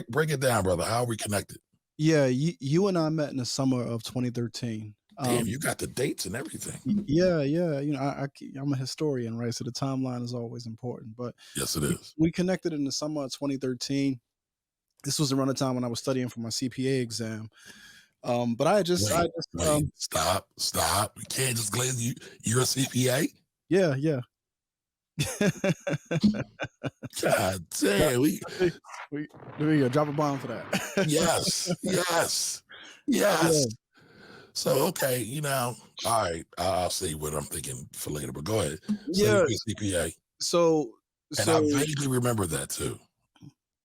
break it down, brother. How are we connected? Yeah, you and I met in the summer of 2013. Damn, you got the dates and everything. Yeah, yeah. I'm a historian, right? So the timeline is always important. But Yes, it we, is. we connected in the summer of 2013. This was around the time when I was studying for my CPA exam. But Wait, wait, stop. You can't just glaze you. You're a CPA? yeah, yeah. God damn. we, there we go. Drop a bomb for that. Yes, yes, Yeah, yes. So okay, all right. I'll see what I'm thinking for later. But go ahead. So you're yeah. a CPA, So, and I so vaguely remember that too.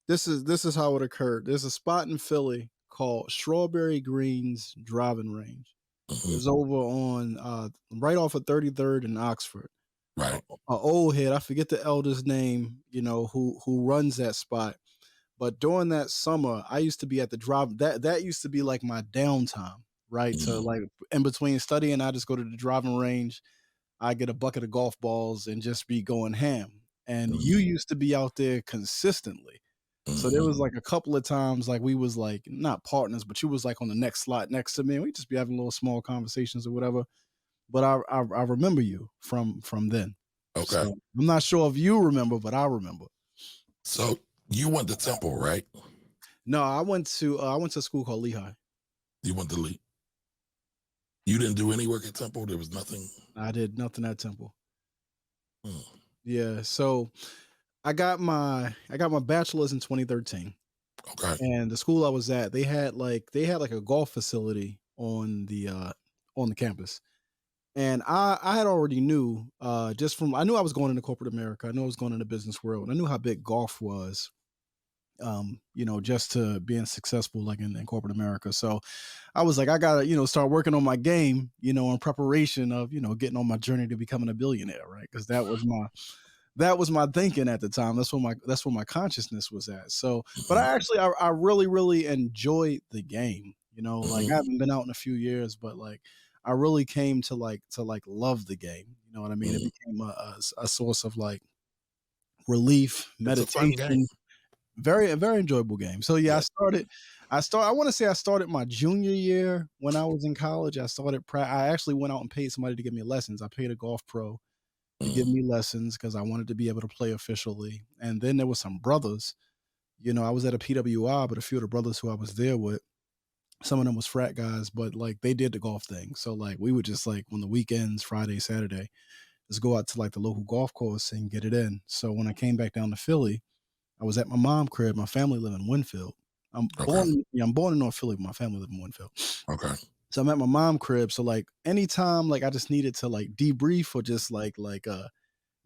this is how it occurred. There's a spot in Philly called Strawberry Greens Driving Range. Hmm. It's over on right off of 33rd in Oxford. A Right. old head, I forget the elder's name, who runs that spot. But during that summer, I used to be at the drive. That used to be like my downtime, right? To Hmm. like in between studying, I just go to the driving range. I get a bucket of golf balls and just be going ham. And you Hmm. used to be out there consistently. So there Hmm. was like a couple of times like we was like not partners, but you was like on the next slot next to me. And we just be having little small conversations or whatever. But I remember you from then. Okay. So I'm not sure if you remember, but I remember. So you went to Temple, right? No, I went to a school called Lehigh. You went to Lee. You didn't do any work at Temple. There was nothing. I did nothing at Temple. Hmm. Yeah, so I got my bachelor's in 2013, Okay. and the school I was at, they had like a golf facility on the campus. And I had already knew just from I knew I was going into corporate America. I knew I was going into business world. And I knew how big golf was. Just to being successful like in corporate America. So I was like, I gotta, start working on my game, in preparation of, getting on my journey to becoming a billionaire, right? Because that was my thinking at the time. That's where my consciousness was at. So, but Hmm. I really, really enjoyed the game. Like I Hmm. haven't been out in a few years, but like I really came to love the game. You know what I mean? It Hmm. became a source of like relief, It's a fun game. meditation, a very enjoyable game. So yeah, Yeah. I want to say I started my junior year when I was in college. I actually went out and paid somebody to give me lessons. I paid a golf pro to give Hmm. me lessons because I wanted to be able to play officially. And then there was some brothers. I was at a PWI, but a few of the brothers who I was there with, some of them was frat guys, but like they did the golf thing. So like we would just like on the weekends, Friday, Saturday, just go out to like the local golf course and get it in. So when I came back down to Philly, I was at my mom's crib. My family lived in Winfield. Okay. I'm born in North Philly, but my family lived in Winfield. Okay. So I'm at my mom's crib. So like anytime like I just needed to like debrief or just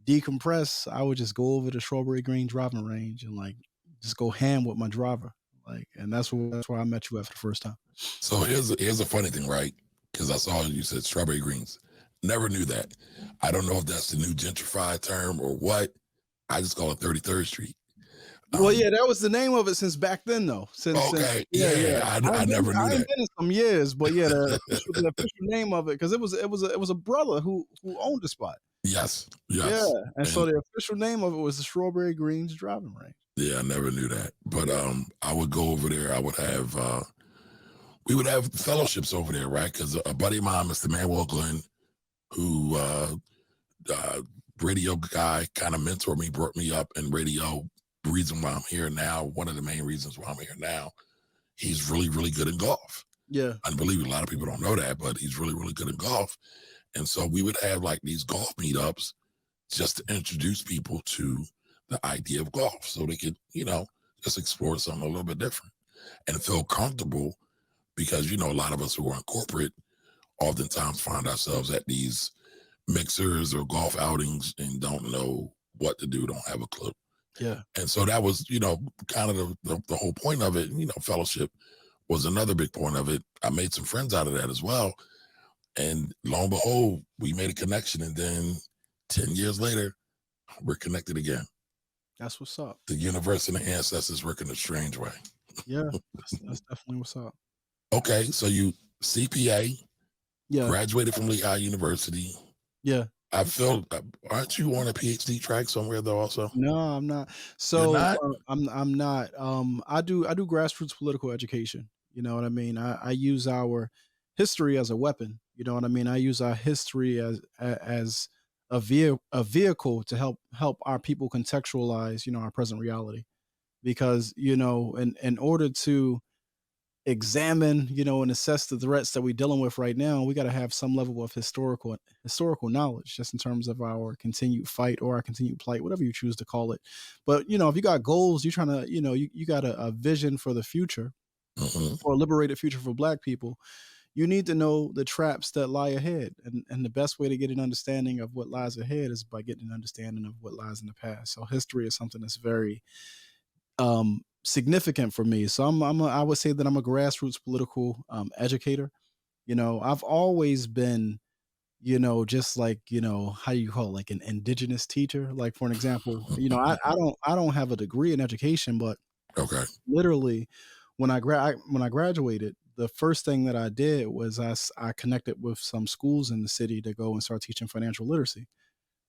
decompress, I would just go over to Strawberry Green driving range and like just go ham with my driver. Like, and that's where I met you after the first time. So here's a funny thing, right? Because I saw you said strawberry greens. Never knew that. I don't know if that's the new gentrified term or what. I just call it 33rd Street. Well, Um, yeah, that was the name of it since back then, though. Since okay, yeah, yeah, yeah. I never I knew ain't that. been in some years, but yeah, the official name of it because it was a brother who owned the spot. Yes, Yeah, yes, and so and the official name of it was the Strawberry Greens Driving Range. yeah, I never knew that. But I would go over there. I would have we would have fellowships over there, right? Because a buddy of mine, Mr. Manuel Glenn, who uh, radio guy, kind of mentored me, brought me up in radio. The reason why I'm here now, one of the main reasons why I'm here now, he's really, really good in golf. Yeah, Unbelievable. A lot of people don't know that, but he's really, really good in golf. And so we would have like these golf meetups just to introduce people to the idea of golf so they could, just explore something a little bit different and feel comfortable because, a lot of us who are in corporate oftentimes find ourselves at these mixers or golf outings and don't know what to do, don't have a clue. yeah, And so that was, kind of the whole point of it. Fellowship was another big point of it. I made some friends out of that as well. And lo and behold, we made a connection. And then 10 years later, we're connected again. that's what's up. The universe and the ancestors work in a strange way. Yeah, that's definitely what's up. Okay, so you CPA, Yeah, graduated from Lehigh University. yeah. I feel. Aren't you on a PhD track somewhere though? Also, No, I'm not. you're So, not. I'm not. I do grassroots political education. You know what I mean? I use our history as a weapon. You know what I mean? I use our history as a vehicle to help our people contextualize, our present reality. Because, in order to examine, and assess the threats that we're dealing with right now, we got to have some level of historical knowledge, just in terms of our continued fight or our continued plight, whatever you choose to call it. But if you got goals, you're trying to, you got a vision for the future, Hmm. for a liberated future for Black people. You need to know the traps that lie ahead, and the best way to get an understanding of what lies ahead is by getting an understanding of what lies in the past. So history is something that's very significant for me. So I would say that I'm a grassroots political educator. I've always been, just like, how do you call it, like an indigenous teacher. Like, for an example, I don't have a degree in education, but Okay. literally when I graduated, the first thing that I did was I connected with some schools in the city to go and start teaching financial literacy,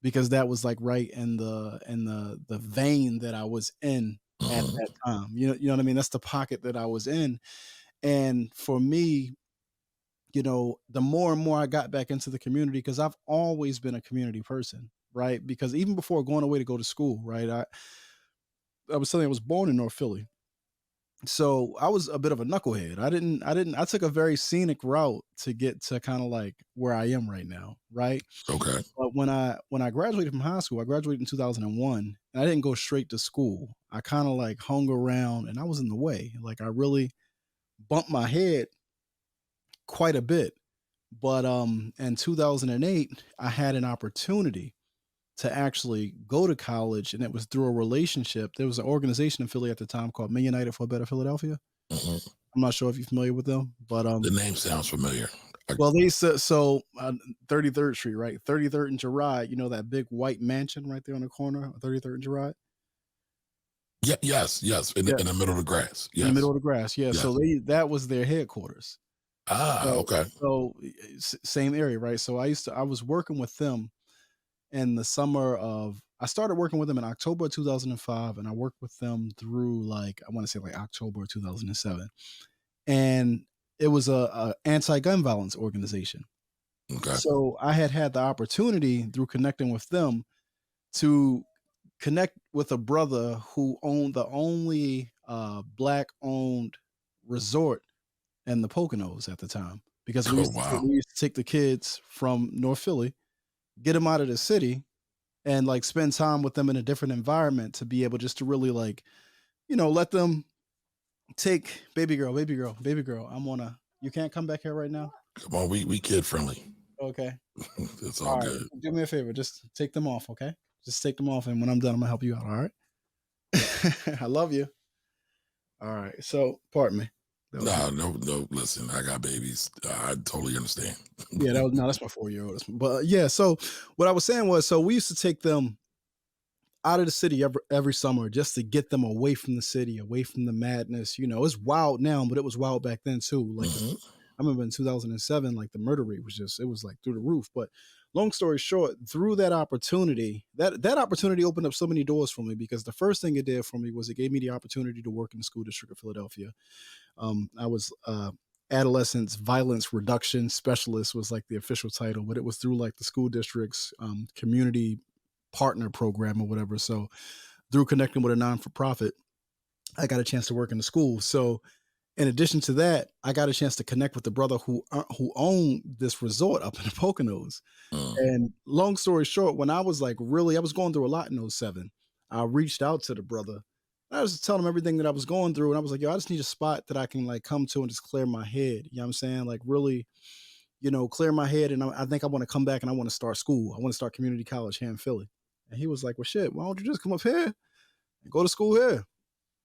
because that was like right in the vein that I was in at Hmm. that time. You know what I mean? That's the pocket that I was in. And for me, the more and more I got back into the community, because I've always been a community person, right? Because even before going away to go to school, right? I was telling you I was born in North Philly. So I was a bit of a knucklehead. I took a very scenic route to get to kind of like where I am right now, right? Okay. But when I graduated from high school, I graduated in 2001, and I didn't go straight to school. I kind of like hung around, and I was in the way. Like, I really bumped my head quite a bit. But in 2008, I had an opportunity to actually go to college, and it was through a relationship. There was an organization in Philly at the time called Men United for a Better Philadelphia. Hmm. I'm not sure if you're familiar with them, but The name sounds familiar. I, well, they said so. 33rd Street, right? 33rd and Girard. You know that big white mansion right there on the corner of 33rd and Girard. yeah. Yes. Yes. Yeah, In the middle of the grass. in the middle Yes. of the grass. Yeah, so Yes. that was their headquarters. Ah. So Okay. same area, right? So I was working with them in the summer of. I started working with them in October 2005, and I worked with them through, like, I want to say like October 2007, and it was a anti-gun violence organization. Okay. So I had the opportunity through connecting with them to connect with a brother who owned the only Black owned resort in the Poconos at the time. Because we Oh used to take, wow. we used to take the kids from North Philly, get them out of the city, and like spend time with them in a different environment, to be able just to really, like, let them take baby girl, baby girl, baby girl. You can't come back here right now. Come on. We kid friendly. Okay. It's all All right. good. Do me a favor. Just take them off. Okay. Just take them off. And when I'm done, I'm going to help you out. All right. I love you. All right. So, pardon me. That was No, no, no. Listen, I got babies. I totally understand. Yeah, that was no, that's my 4-year-old. But yeah, so what I was saying was, so we used to take them out of the city every summer, just to get them away from the city, away from the madness. It's wild now, but it was wild back then too. Like, Hmm. I remember in 2007, like, the murder rate was just, it was like through the roof. But long story short, through that opportunity, that opportunity opened up so many doors for me, because the first thing it did for me was it gave me the opportunity to work in the school district of Philadelphia. I was adolescence violence reduction specialist was like the official title, but it was through like the school district's community partner program or whatever. So through connecting with a non for profit, I got a chance to work in the school. So in addition to that, I got a chance to connect with the brother who owned this resort up in the Poconos. Mm. And long story short, when I was like, I was going through a lot in '07. I reached out to the brother. I was telling him everything that I was going through. And I was like, yo, I just need a spot that I can like come to and just clear my head. You know what I'm saying? Like, really, clear my head. And I think I want to come back and I want to start school. I want to start community college here in Philly. And he was like, well, shit, why don't you just come up here and go to school here?